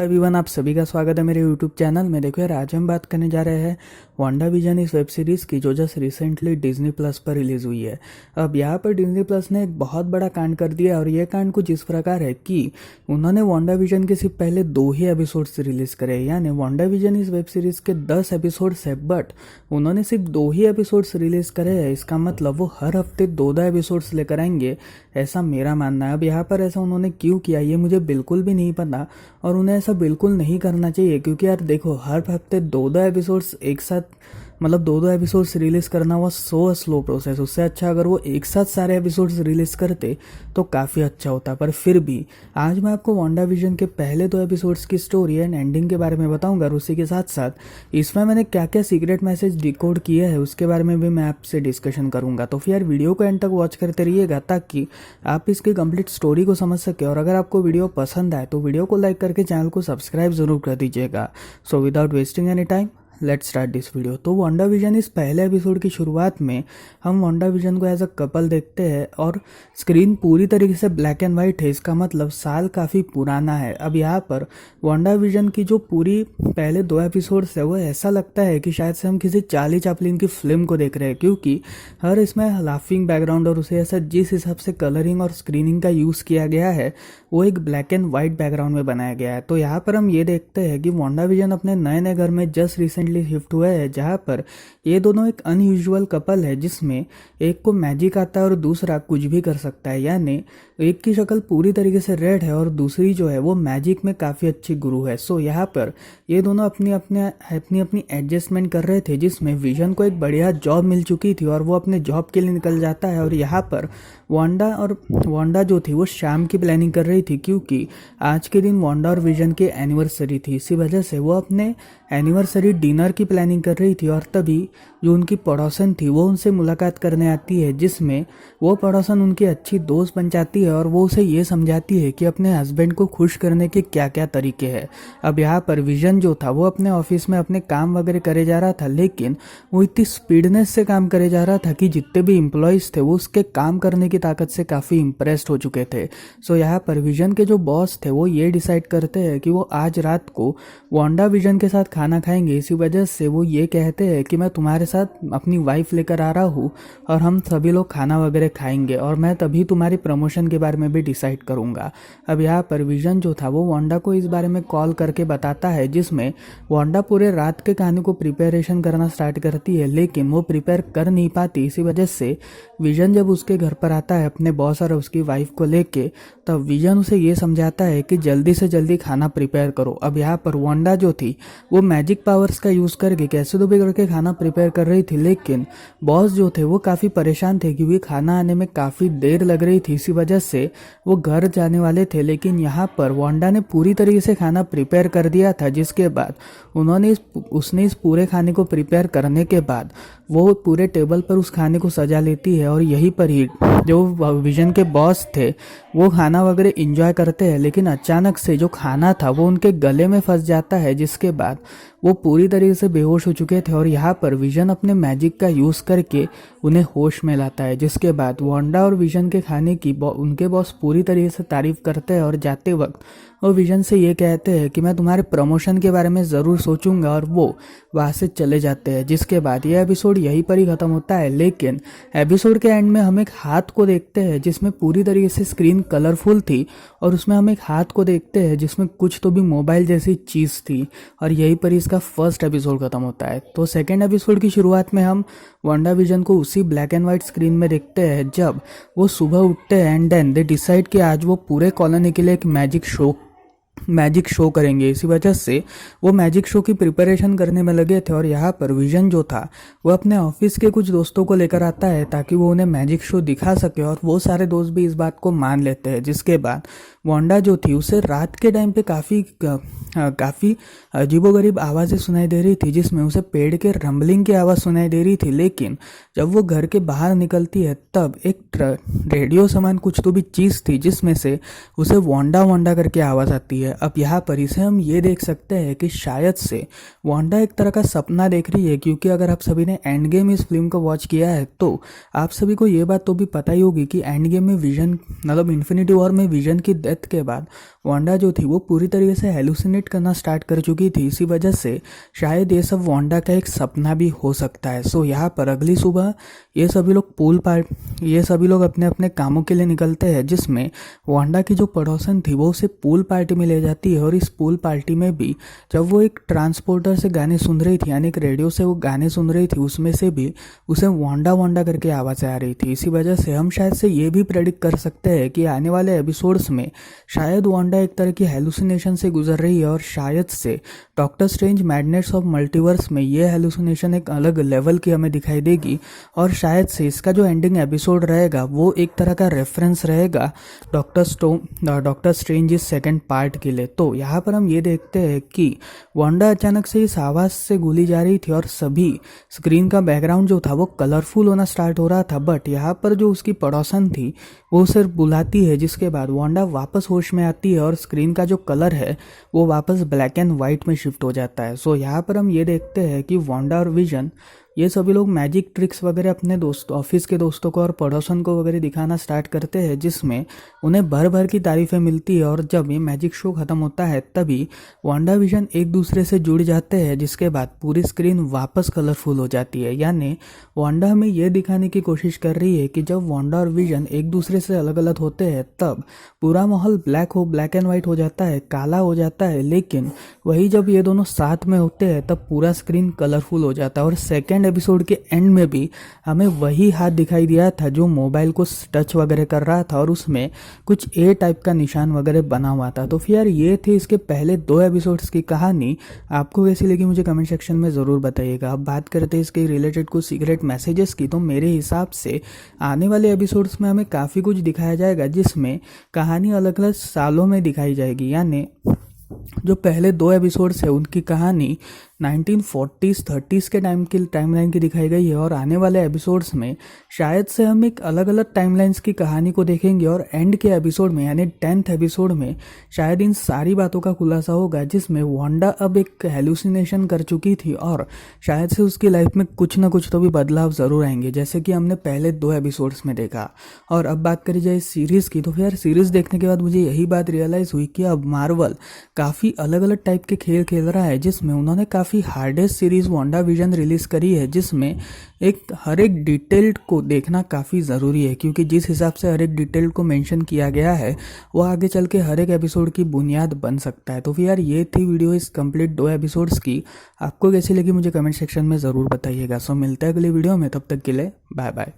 Everyone, आप सभी का स्वागत है मेरे यूट्यूब चैनल में। देखो यार, आज हम बात करने जा रहे हैं वांडाविजन इस वेब सीरीज़ की जो जस्ट रिसेंटली डिज्नी प्लस पर रिलीज़ हुई है। अब यहाँ पर डिज्नी प्लस ने एक बहुत बड़ा कांड कर दिया और ये कांड कुछ इस प्रकार है कि उन्होंने वांडाविजन के सिर्फ पहले 2 ही एपिसोड्स रिलीज़ करे। यानी वांडाविजन इस वेब सीरीज़ के 10 एपिसोड्स है, बट उन्होंने सिर्फ 2 ही एपिसोड्स रिलीज़ करे हैं। इसका मतलब वो हर हफ्ते 2 एपिसोड्स लेकर आएंगे, ऐसा मेरा मानना है। अब यहाँ पर ऐसा उन्होंने क्यों किया ये मुझे बिल्कुल भी नहीं पता और उन्हें ऐसा बिल्कुल नहीं करना चाहिए, क्योंकि यार देखो, हर हफ्ते 2 एपिसोड्स एक साथ, मतलब 2 एपिसोड्स रिलीज़ करना वो सो स्लो प्रोसेस। उससे अच्छा अगर वो एक साथ सारे एपिसोड्स रिलीज़ करते तो काफ़ी अच्छा होता। पर फिर भी आज मैं आपको वांडाविजन के पहले 2 एपिसोड्स की स्टोरी एंड एंडिंग के बारे में बताऊंगा और उसी के साथ साथ इसमें मैंने क्या क्या सीक्रेट मैसेज डिकोड किया है उसके बारे में भी मैं आपसे डिस्कशन करूंगा। तो फिर यार वीडियो को एंड तक वॉच करते रहिएगा ताकि आप इसकी कंप्लीट स्टोरी को समझ सके। और अगर आपको वीडियो पसंद आए तो वीडियो को लाइक करके चैनल को सब्सक्राइब जरूर कर दीजिएगा। So without wasting any time let's start this video. तो वांडाविजन इस पहले एपिसोड की शुरुआत में हम वांडाविजन को एज अ कपल देखते हैं और स्क्रीन पूरी तरीके से ब्लैक एंड वाइट है। इसका मतलब साल काफ़ी पुराना है। अब यहाँ पर वांडाविजन की जो पूरी पहले 2 एपिसोड्स है वो ऐसा लगता है कि शायद से हम किसी चार्ली चैपलिन की फिल्म को देख रहे हैं, क्योंकि हर इसमें लाफिंग बैकग्राउंड और उसे ऐसा जिस हिसाब से कलरिंग और स्क्रीनिंग का यूज़ किया गया है वो एक ब्लैक एंड वाइट बैकग्राउंड में बनाया गया है। तो यहाँ पर हम ये देखते हैं कि वांडाविजन अपने नए नए घर में जस्ट रिसेंटली शिफ्ट हुआ है, जहाँ पर ये दोनों एक अनयूजुअल कपल है जिसमें एक को मैजिक आता है और दूसरा कुछ भी कर सकता है। यानी एक की शक्ल पूरी तरीके से रेड है और दूसरी जो है वो मैजिक में काफ़ी अच्छी गुरु है। सो यहाँ पर ये दोनों अपनी अपनी एडजस्टमेंट कर रहे थे, जिसमें विजन को एक बढ़िया जॉब मिल चुकी थी और वो अपने जॉब के लिए निकल जाता है। और यहाँ पर वांडा जो थी वो शाम की प्लानिंग कर रही थी, क्योंकि आज के दिन वांडा और विजन की एनिवर्सरी थी। इसी वजह से वो अपने एनिवर्सरी डिनर की प्लानिंग कर रही थी और तभी जो उनकी पड़ोसन थी वो उनसे मुलाकात करने आती है, जिसमें वो पड़ोसन उनकी अच्छी दोस्त बन जाती है और वो उसे ये समझाती है कि अपने हस्बैंड को खुश करने के क्या क्या तरीके हैं। अब यहाँ पर विजन जो था वो अपने ऑफिस में अपने काम वगैरह करे जा रहा था, लेकिन वो इतनी स्पीडनेस से काम करे जा रहा था कि जितने भी एम्प्लॉयज़ थे वो उसके काम करने की ताकत से काफ़ी इम्प्रेस्ड हो चुके थे। सो यहाँ पर विजन के जो बॉस थे वो ये डिसाइड करते हैं कि वो आज रात को वांडा विजन के साथ खाना खाएंगे। इसी वजह से वो ये कहते हैं कि मैं तुम्हारे साथ अपनी वाइफ लेकर आ रहा हूँ और हम सभी लोग खाना वगैरह खाएंगे और मैं तभी तुम्हारी प्रमोशन के बारे में भी डिसाइड करूँगा। अब यहाँ पर विजन जो था वो वांडा को इस बारे में कॉल करके बताता है, जिसमें वांडा पूरे रात के खाने को प्रिपरेशन करना स्टार्ट करती है, लेकिन वो प्रिपेयर कर नहीं पाती। इसी वजह से विजन जब उसके घर पर आता है अपने बॉस और उसकी वाइफ को लेके, तब विजन उसे ये समझाता है कि जल्दी से जल्दी खाना प्रिपेयर करो। अब यहाँ पर वांडा जो थी वो मैजिक पावर्स का यूज़ करके कैसे तो भी करके खाना प्रिपेयर कर रही थी, लेकिन बॉस जो थे वो काफ़ी परेशान थे क्योंकि खाना आने में काफ़ी देर लग रही थी। इसी वजह से वो घर जाने वाले थे, लेकिन यहाँ पर वांडा ने पूरी तरीके से खाना प्रिपेयर कर दिया था, जिसके बाद उसने इस पूरे खाने को प्रिपेयर करने के बाद वो पूरे टेबल पर उस खाने को सजा लेती है और यहीं पर ही जो विजन के बॉस थे वो खाना वगैरह एंजॉय करते हैं, लेकिन अचानक से जो खाना था वो उनके गले में फंस जाता है, जिसके बाद वो पूरी तरीके से बेहोश हो चुके थे। और यहाँ पर विजन अपने मैजिक का यूज़ करके उन्हें होश में लाता है, जिसके बाद वांडा और विजन के खाने की उनके बॉस पूरी तरीके से तारीफ करते हैं और जाते वक्त वो विजन से ये कहते हैं कि मैं तुम्हारे प्रमोशन के बारे में ज़रूर सोचूंगा, और वो वहाँ से चले जाते हैं। जिसके बाद ये एपिसोड यहीं पर ही ख़त्म होता है, लेकिन एपिसोड के एंड में हम एक हाथ को देखते हैं जिसमें पूरी तरीके से स्क्रीन कलरफुल थी और उसमें हम एक हाथ को देखते हैं जिसमें कुछ तो भी मोबाइल जैसी चीज़ थी, और यहीं पर इसका फर्स्ट एपिसोड ख़त्म होता है। तो सेकेंड एपिसोड की शुरुआत में हम वांडाविजन को उसी ब्लैक एंड वाइट स्क्रीन में देखते हैं जब वो सुबह उठते हैं एंड देन दे डिसाइड कि आज वो पूरे कॉलोनी के लिए एक मैजिक शो करेंगे। इसी वजह से वो मैजिक शो की प्रिपरेशन करने में लगे थे और यहाँ पर विजन जो था वो अपने ऑफिस के कुछ दोस्तों को लेकर आता है ताकि वो उन्हें मैजिक शो दिखा सके, और वो सारे दोस्त भी इस बात को मान लेते हैं। जिसके बाद वांडा जो थी उसे रात के टाइम पे काफ़ी अजीबोगरीब आवाज़ें सुनाई दे रही थी, जिसमें उसे पेड़ के रंबलिंग की आवाज़ सुनाई दे रही थी, लेकिन जब वो घर के बाहर निकलती है तब एक रेडियो समान कुछ तो भी चीज़ थी जिसमें से उसे वांडा वांडा करके आवाज़ आती है। है। अब यहाँ पर इसे हम ये देख सकते हैं कि शायद से वांडा एक तरह का सपना देख रही है, क्योंकि अगर आप सभी ने एंड गेम इस फिल्म को वॉच किया है तो आप सभी को ये बात तो भी पता ही होगी कि एंड गेम में विजन मतलब इन्फिनिटी वॉर में विजन की डेथ के बाद वांडा जो थी वो पूरी तरीके से हेलुसिनेट करना स्टार्ट कर चुकी थी। इसी वजह से शायद ये सब वांडा का एक सपना भी हो सकता है। सो यहाँ पर अगली सुबह ये सभी लोग अपने अपने कामों के लिए निकलते हैं, जिसमें वांडा की जो पड़ोसन थी वो उसे पूल पार्टी में ले जाती है। और इस पूल पार्टी में भी जब वो एक ट्रांसपोर्टर से गाने सुन रही थी, यानी एक रेडियो से वो गाने सुन रही थी, उसमें से भी उसे वांडा वांडा करके आवाज़ें आ रही थी। इसी वजह से हम शायद से ये भी प्रेडिक्ट कर सकते हैं कि आने वाले एपिसोड्स में शायद वांडा एक तरह की हेलुसिनेशन से गुजर रही है, और शायद से doctor strange madness of multiverse में ये हेलुसिनेशन एक अलग लेवल की हमें दिखाई देगी। और शायद से इसका जो एंडिंग एपिसोड रहेगा वो एक तरह का रेफरेंस रहेगा डॉक्टर स्ट्रेंज इस सेकंड पार्ट के लिए। तो यहाँ पर हम ये देखते हैं कि वांडा अचानक से इस आवाज़ से गोली जा रही थी और सभी स्क्रीन का बैकग्राउंड जो था वो कलरफुल होना स्टार्ट हो रहा था। बट यहाँ पर जो उसकी पड़ोसन थी वो उसे बुलाती है, जिसके बाद वांडा वापस होश में आती है और स्क्रीन का जो कलर है वो वापस ब्लैक एंड वाइट में शिफ्ट हो जाता है। सो यहाँ पर हम ये देखते हैं कि वांडा और विजन ये सभी लोग मैजिक ट्रिक्स वगैरह अपने ऑफिस के दोस्तों को और पड़ोसन को वगैरह दिखाना स्टार्ट करते हैं, जिसमें उन्हें भर भर की तारीफें मिलती है। और जब ये मैजिक शो ख़त्म होता है तभी वांडा विजन एक दूसरे से जुड़ जाते हैं, जिसके बाद पूरी स्क्रीन वापस कलरफुल हो जाती है। यानी वांडा हमें यह दिखाने की कोशिश कर रही है कि जब वांडा और विजन एक दूसरे से अलग अलग होते हैं तब पूरा माहौल ब्लैक एंड वाइट हो जाता है, काला हो जाता है। लेकिन वही जब ये दोनों साथ में होते हैं तब पूरा स्क्रीन कलरफुल हो जाता है। और सेकेंड एपिसोड के एंड में भी हमें वही हाथ दिखाई दिया था जो मोबाइल को टच वगैरह कर रहा था, और उसमें कुछ ए टाइप का निशान वगैरह बना हुआ था। तो फिर यार ये थे इसके पहले 2 एपिसोड्स की कहानी। आपको कैसी लगी मुझे कमेंट सेक्शन में ज़रूर बताइएगा। अब बात करते हैं इसके रिलेटेड कुछ सीक्रेट मैसेजेस की, तो मेरे हिसाब से आने वाले एपिसोड्स में हमें काफ़ी कुछ दिखाया जाएगा, जिसमें कहानी अलग अलग सालों में दिखाई जाएगी। यानी जो पहले 2 एपिसोड्स है उनकी कहानी 1940s 30s के टाइमलाइन की दिखाई गई है, और आने वाले एपिसोड्स में शायद से हम एक अलग अलग टाइमलाइंस की कहानी को देखेंगे। और एंड के एपिसोड में यानी 10th एपिसोड में शायद इन सारी बातों का खुलासा होगा, जिसमें वांडा अब एक हेलुसिनेशन कर चुकी थी और शायद से उसकी लाइफ में कुछ ना कुछ तो भी बदलाव ज़रूर आएंगे, जैसे कि हमने पहले 2 एपिसोड्स में देखा। और अब बात करी जाए सीरीज़ की, तो फिर सीरीज़ देखने के बाद मुझे यही बात रियलाइज़ हुई कि अब मार्वल काफ़ी अलग अलग टाइप के खेल खेल रहा है, जिसमें उन्होंने काफ़ी hardest series Wanda vision release करी है, जिसमें हर एक डिटेल को देखना काफ़ी ज़रूरी है, क्योंकि जिस हिसाब से हर एक डिटेल को मेंशन किया गया है वो आगे चल के हर एक एपिसोड की बुनियाद बन सकता है। तो फिर यार ये थी वीडियो इस कंप्लीट 2 एपिसोड्स की। आपको कैसी लगी मुझे कमेंट सेक्शन में ज़रूर बताइएगा। सो मिलता है अगली वीडियो में, तब तक के लिए बाय बाय।